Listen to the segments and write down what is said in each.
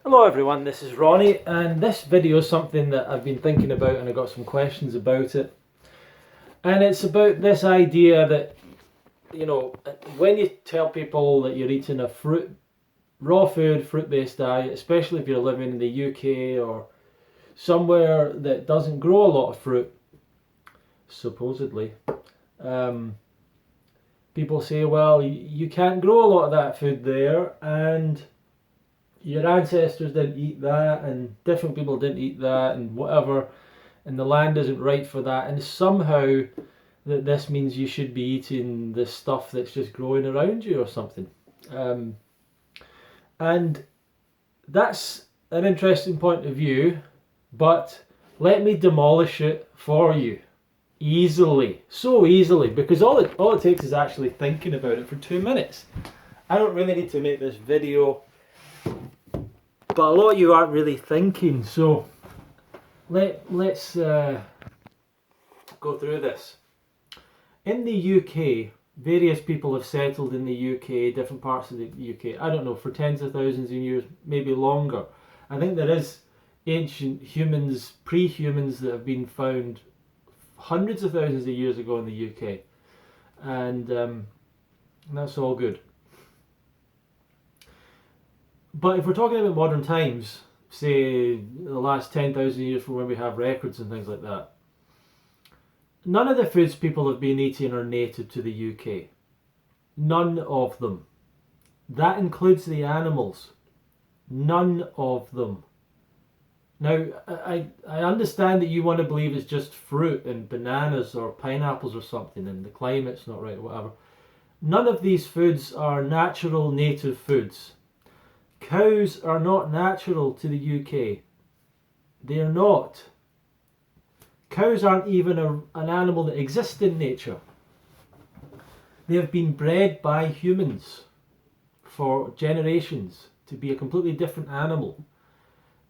Hello everyone, this is Ronnie, and this video is something that I've been thinking about and I got some questions about it. And it's about this idea that, when you tell people that you're eating a raw food, fruit-based diet, especially if you're living in the UK or somewhere that doesn't grow a lot of fruit, supposedly, people say, well, you can't grow a lot of that food there, and your ancestors didn't eat that, and different people didn't eat that, and whatever, and the land isn't right for that, and somehow that this means you should be eating the stuff that's just growing around you or something. And that's an interesting point of view, but let me demolish it for you easily, so easily, because all it takes is actually thinking about it for 2 minutes. I don't really need to make this video, but a lot of you aren't really thinking, so let's go through this. In the UK, various people have settled in the UK, different parts of the UK, I don't know, for tens of thousands of years, maybe longer. I think there is ancient humans, pre-humans, that have been found hundreds of thousands of years ago in the UK, and that's all good. But if we're talking about modern times, say the last 10,000 years from when we have records and things like that, none of the foods people have been eating are native to the UK. None of them. That includes the animals. None of them. Now, I understand that you want to believe it's just fruit and bananas or pineapples or something and the climate's not right or whatever. None of these foods are natural native foods. Cows are not natural to the UK. They are not. Cows aren't even an animal that exists in nature. They have been bred by humans for generations to be a completely different animal.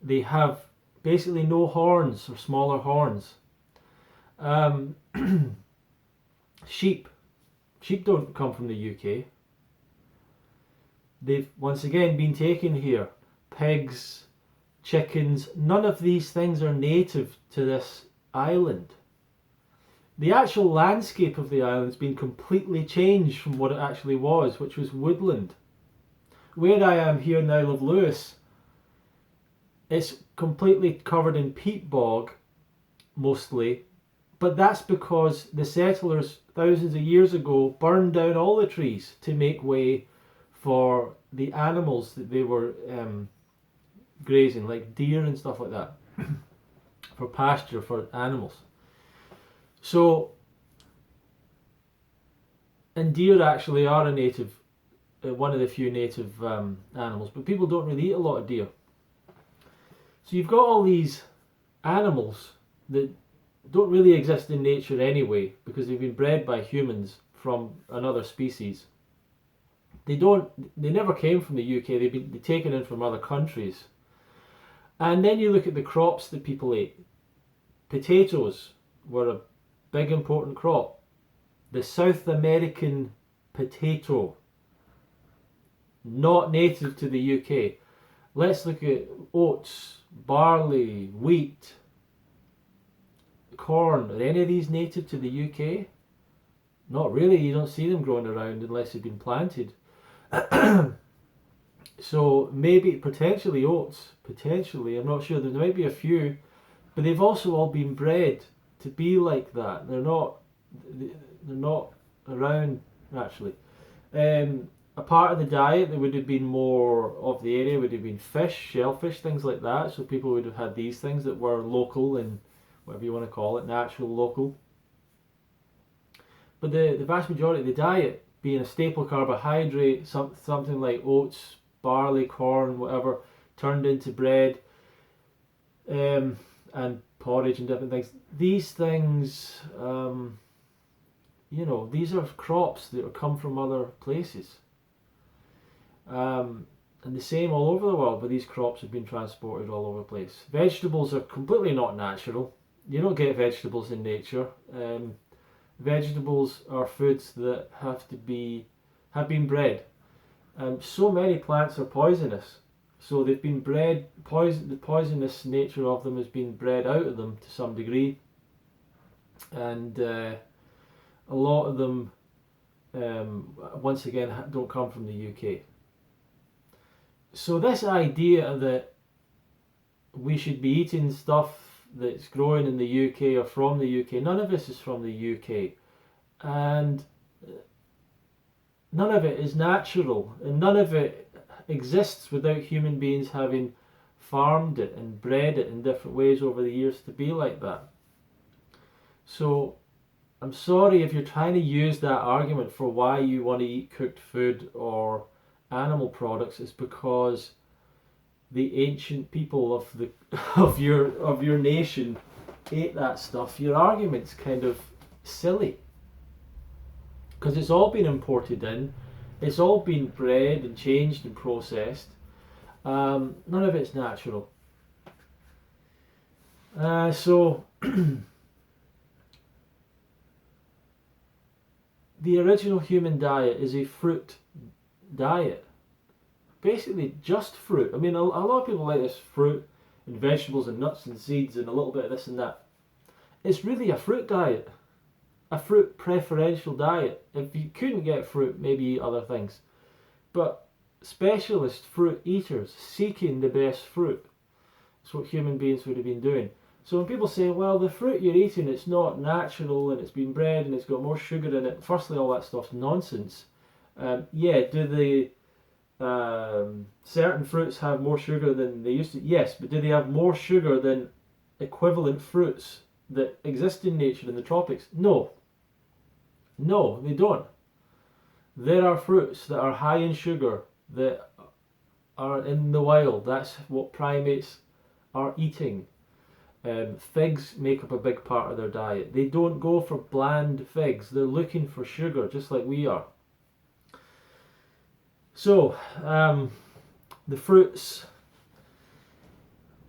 They have basically no horns or smaller horns. Sheep don't come from the UK. They've once again been taken here. Pigs, chickens, none of these things are native to this island. The actual landscape of the island has been completely changed from what it actually was, which was woodland. Where I am here now, Love Lewis, it's completely covered in peat bog, mostly, but that's because the settlers thousands of years ago burned down all the trees to make way for the animals that they were grazing, like deer and stuff like that, for pasture for animals. So, and deer actually are a native, one of the few native animals, but people don't really eat a lot of deer. So you've got all these animals that don't really exist in nature anyway, because they've been bred by humans from another species. They never came from the UK, they've been taken in from other countries. And then you look at the crops that people ate. Potatoes were a big important crop. The South American potato, not native to the UK. Let's look at oats, barley, wheat, corn. Are any of these native to the UK? Not really, you don't see them growing around unless they've been planted. So maybe potentially oats, potentially, I'm not sure, there might be a few, but they've also all been bred to be like that. They're not around naturally. A part of the diet that would have been more of the area would have been fish, shellfish, things like that. So people would have had these things that were local and whatever you want to call it, natural, local. But the vast majority of the diet being a staple carbohydrate, something like oats, barley, corn, whatever, turned into bread, and porridge and different things. These things, these are crops that come from other places. And the same all over the world, but these crops have been transported all over the place. Vegetables are completely not natural. You don't get vegetables in nature. Vegetables are foods that have been bred. So many plants are poisonous. So they've been bred, the poisonous nature of them has been bred out of them to some degree, and a lot of them, once again, don't come from the UK. So this idea that we should be eating stuff that's growing in the UK or from the UK, none of this is from the UK, and none of it is natural, and none of it exists without human beings having farmed it and bred it in different ways over the years to be like that. So I'm sorry if you're trying to use that argument for why you want to eat cooked food or animal products. It's because the ancient people of the of your nation ate that stuff. Your argument's kind of silly, because it's all been imported in, it's all been bred and changed and processed. None of it's natural. So the original human diet is a fruit diet. Basically just fruit. I mean, a lot of people like this fruit and vegetables and nuts and seeds and a little bit of this and that. It's really a fruit diet. A fruit preferential diet. If you couldn't get fruit, maybe eat other things. But specialist fruit eaters seeking the best fruit. That's what human beings would have been doing. So when people say, well, the fruit you're eating, it's not natural and it's been bred and it's got more sugar in it, firstly, all that stuff's nonsense. Yeah, do the certain fruits have more sugar than they used to? Yes, but do they have more sugar than equivalent fruits that exist in nature in the tropics? No. No, they don't. There are fruits that are high in sugar that are in the wild. That's what primates are eating. Figs make up a big part of their diet. They don't go for bland figs. They're looking for sugar, just like we are. So, the fruits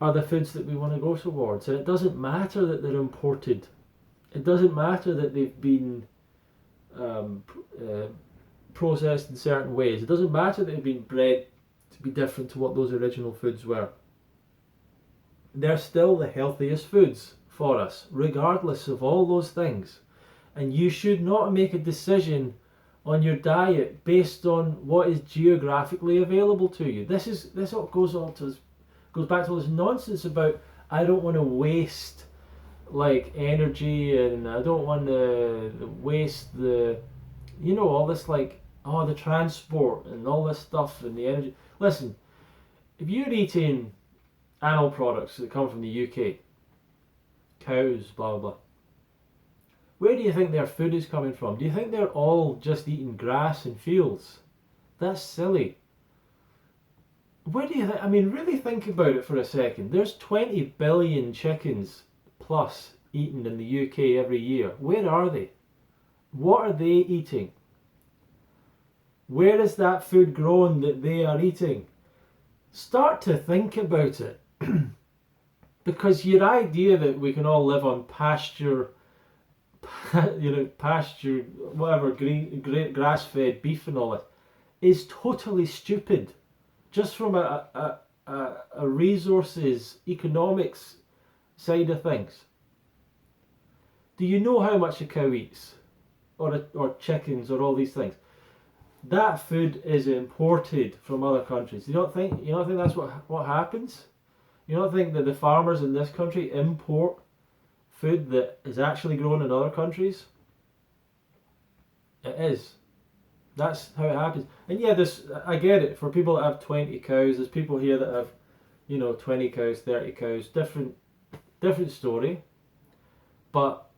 are the foods that we want to go towards. And it doesn't matter that they're imported. It doesn't matter that they've been processed in certain ways. It doesn't matter that they've been bred to be different to what those original foods were. They're still the healthiest foods for us, regardless of all those things. And you should not make a decision on your diet based on what is geographically available to you. This all goes back to all this nonsense about I don't want to waste like energy, and I don't want to waste the, all this like, the transport and all this stuff and the energy. Listen, if you're eating animal products that come from the UK, cows, blah, blah, blah, where do you think their food is coming from? Do you think they're all just eating grass and fields? That's silly. Where do you think, really think about it for a second. There's 20 billion chickens plus eaten in the UK every year. Where are they? What are they eating? Where is that food grown that they are eating? Start to think about it. Because your idea that we can all live on pasture, whatever, great grass-fed beef and all that, is totally stupid. Just from a resources, economics side of things. Do you know how much a cow eats? Or chickens or all these things? That food is imported from other countries. You don't think that's what happens? You don't think that the farmers in this country import food that is actually grown in other countries? It is. That's how it happens. And yeah, I get it. For people that have 20 cows, there's people here that have, 20 cows, 30 cows. Different story. But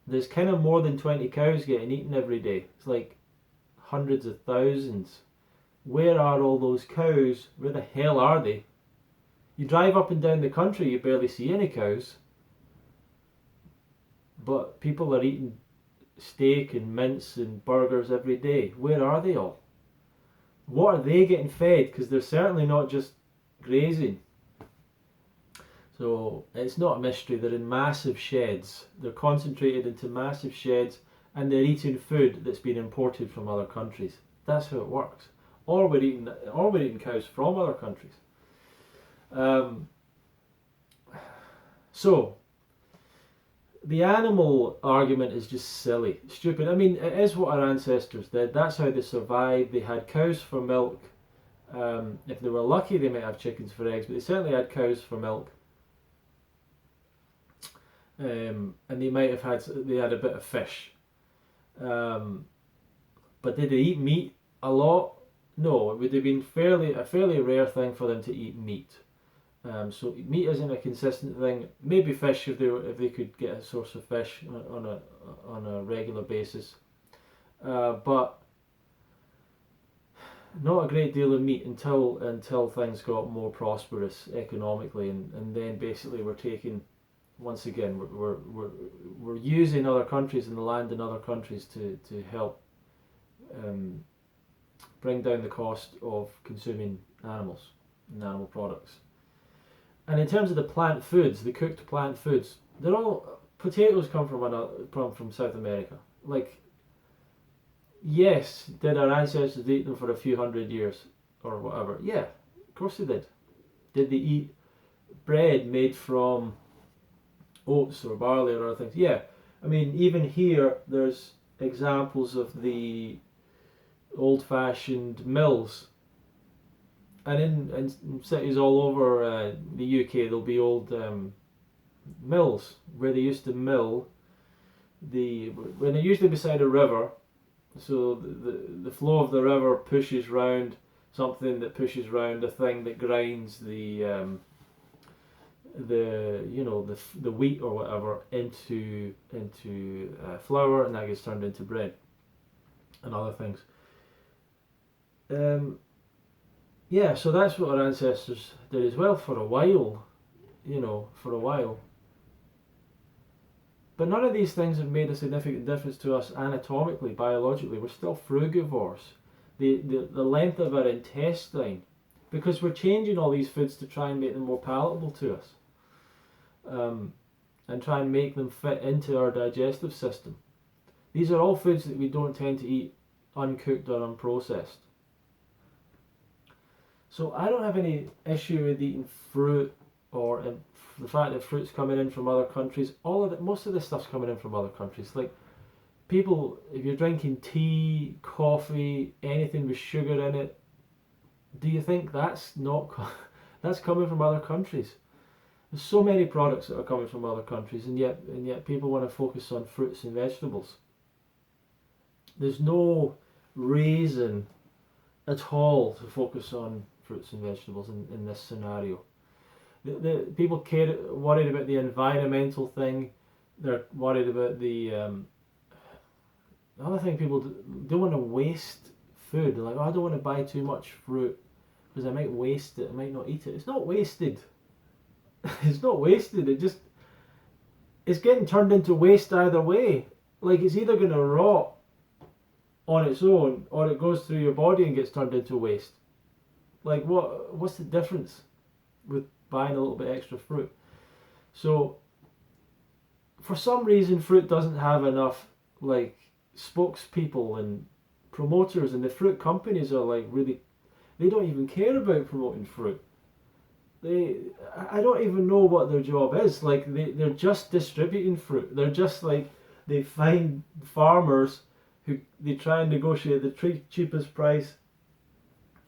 there's kind of more than 20 cows getting eaten every day. It's like hundreds of thousands. Where are all those cows? Where the hell are they? You drive up and down the country, you barely see any cows. But people are eating steak and mince and burgers every day. Where are they all? What are they getting fed? Because they're certainly not just grazing. So it's not a mystery. They're in massive sheds. They're concentrated into massive sheds, and they're eating food that's been imported from other countries. That's how it works. or we're eating cows from other countries. Um, so the animal argument is just silly, stupid. I mean, it is what our ancestors did. That's how they survived. They had cows for milk. If they were lucky, they might have chickens for eggs, but they certainly had cows for milk. And they might have had a bit of fish. But did they eat meat a lot? No, it would have been a fairly rare thing for them to eat meat. So meat isn't a consistent thing. Maybe fish if they could get a source of fish on a regular basis, but not a great deal of meat until things got more prosperous economically, and then basically we're taking, once again, we're using other countries and the land in other countries to help bring down the cost of consuming animals and animal products. And in terms of the plant foods, the cooked plant foods, they're all potatoes come from South America. Like, yes, did our ancestors eat them for a few hundred years or whatever? Yeah, of course they did. Did they eat bread made from oats or barley or other things? Yeah. I mean, even here, there's examples of the old-fashioned mills, and in cities all over the UK, there'll be old mills where they used to mill when they're usually beside a river, so the flow of the river pushes round something that pushes round a thing that grinds the wheat or whatever into flour, and that gets turned into bread and other things. Yeah, so that's what our ancestors did as well for a while, But none of these things have made a significant difference to us anatomically, biologically. We're still frugivores. The length of our intestine, because we're changing all these foods to try and make them more palatable to us, and try and make them fit into our digestive system. These are all foods that we don't tend to eat uncooked or unprocessed. So I don't have any issue with eating fruit or the fact that fruit's coming in from other countries. Most of this stuff's coming in from other countries. Like, people, if you're drinking tea, coffee, anything with sugar in it, do you think that's coming from other countries? There's so many products that are coming from other countries, and yet people want to focus on fruits and vegetables. There's no reason at all to focus on fruits and vegetables in this scenario. The people worried about the environmental thing. They're worried about the other thing. People don't want to waste food. They're like, I don't want to buy too much fruit because I might waste it. I might not eat it. It's not wasted. It's not wasted. It's getting turned into waste either way. Like, it's either going to rot on its own, or it goes through your body and gets turned into waste. Like, what's the difference with buying a little bit extra fruit? So, for some reason, fruit doesn't have enough, like, spokespeople and promoters, and the fruit companies are like, really, they don't even care about promoting fruit. I don't even know what their job is. Like, they're just distributing fruit. They're just like, they find farmers who they try and negotiate the cheapest price.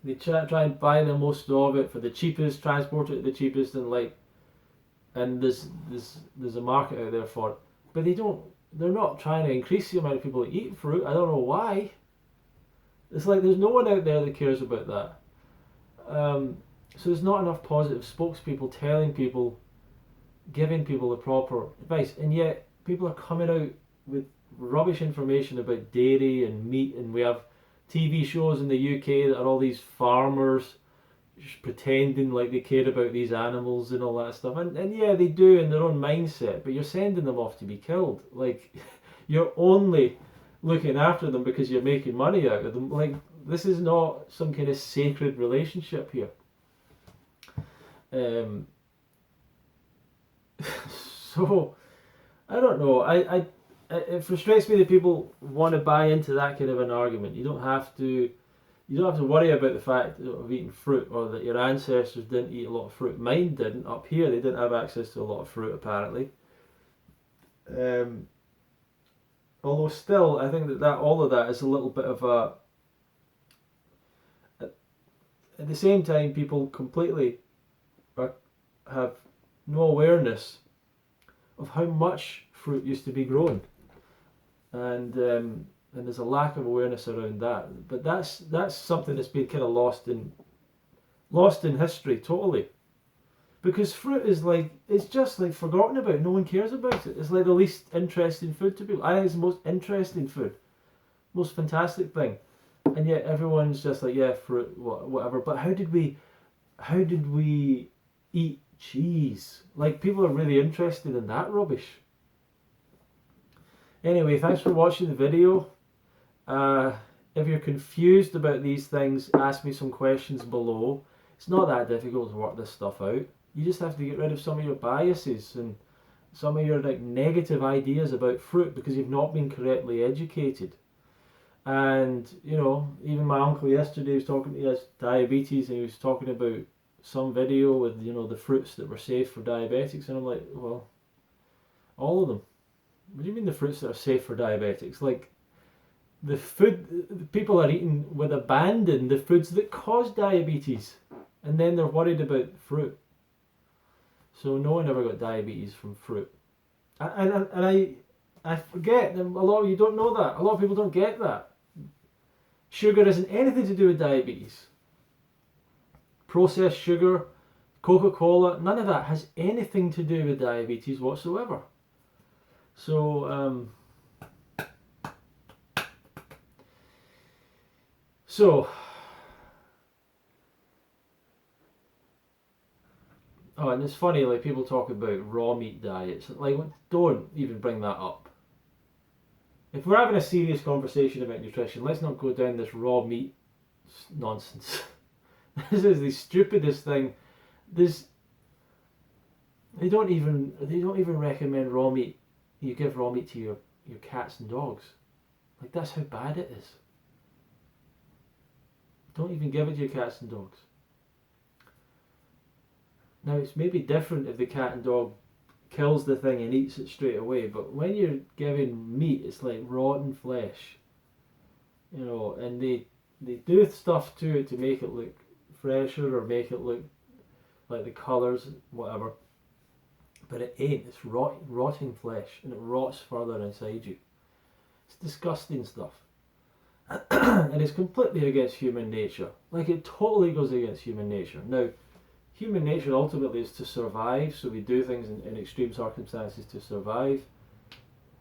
They try and buy the most of it for the cheapest, transport it the cheapest, and there's a market out there for it. But they're not trying to increase the amount of people that eat fruit. I don't know why. It's like there's no one out there that cares about that. So there's not enough positive spokespeople telling people, giving people the proper advice, and yet people are coming out with rubbish information about dairy and meat, and we have TV shows in the UK that are all these farmers just pretending like they care about these animals and all that stuff, and yeah, they do in their own mindset, but you're sending them off to be killed. Like, you're only looking after them because you're making money out of them. Like, this is not some kind of sacred relationship here. So I don't know. It frustrates me that people want to buy into that kind of an argument. You don't have to You don't have to worry about the fact of eating fruit or that your ancestors didn't eat a lot of fruit. Mine didn't. Up here, they didn't have access to a lot of fruit, apparently. Although still, I think that all of that is a little bit of a... At the same time, people completely have no awareness of how much fruit used to be grown. And there's a lack of awareness around that. But that's something that's been kind of lost in history totally. Because fruit is like, it's just like forgotten about. No one cares about it. It's like the least interesting food to people. I think it's the most interesting food, most fantastic thing, and yet everyone's just like, yeah, fruit, whatever. But how did we eat cheese? Like, people are really interested in that rubbish. Anyway, thanks for watching the video. If you're confused about these things, ask me some questions below. It's not that difficult to work this stuff out. You just have to get rid of some of your biases and some of your like negative ideas about fruit because you've not been correctly educated. And you know, even my uncle yesterday was talking. He has diabetes, and he was talking about some video with, you know, the fruits that were safe for diabetics, and I'm like, well, all of them. What do you mean the fruits that are safe for diabetics? Like, the food people are eating with abandon the foods that cause diabetes, and then they're worried about fruit. So no one ever got diabetes from fruit. And I forget, a lot of you don't know that. A lot of people don't get that. Sugar isn't anything to do with diabetes. Processed sugar, Coca-Cola, none of that has anything to do with diabetes whatsoever. So, oh, and it's funny, like, people talk about raw meat diets. Like, don't even bring that up. If we're having a serious conversation about nutrition, let's not go down this raw meat nonsense. This is the stupidest thing. They don't even recommend raw meat. You give raw meat to your cats and dogs. Like, that's how bad it is. Don't even give it to your cats and dogs. Now, it's maybe different if the cat and dog kills the thing and eats it straight away, but when you're giving meat, it's like rotten flesh, you know, and they do stuff to it to make it look fresher or make it look like the colours, whatever, but it ain't. It's rotting flesh, and it rots further inside you. It's disgusting stuff. And it's completely against human nature. Like, it totally goes against human nature. Now, human nature ultimately is to survive, so we do things in extreme circumstances to survive.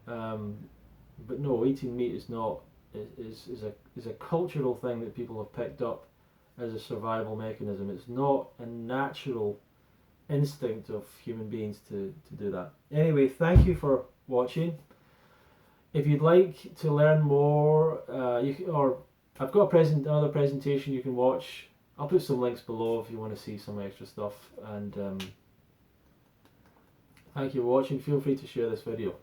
But no, eating meat is not is a cultural thing that people have picked up as a survival mechanism. It's not a natural instinct of human beings to do that. Anyway, thank you for watching. If you'd like to learn more, I've got another presentation you can watch. I'll put some links below if you want to see some extra stuff. And thank you for watching. Feel free to share this video.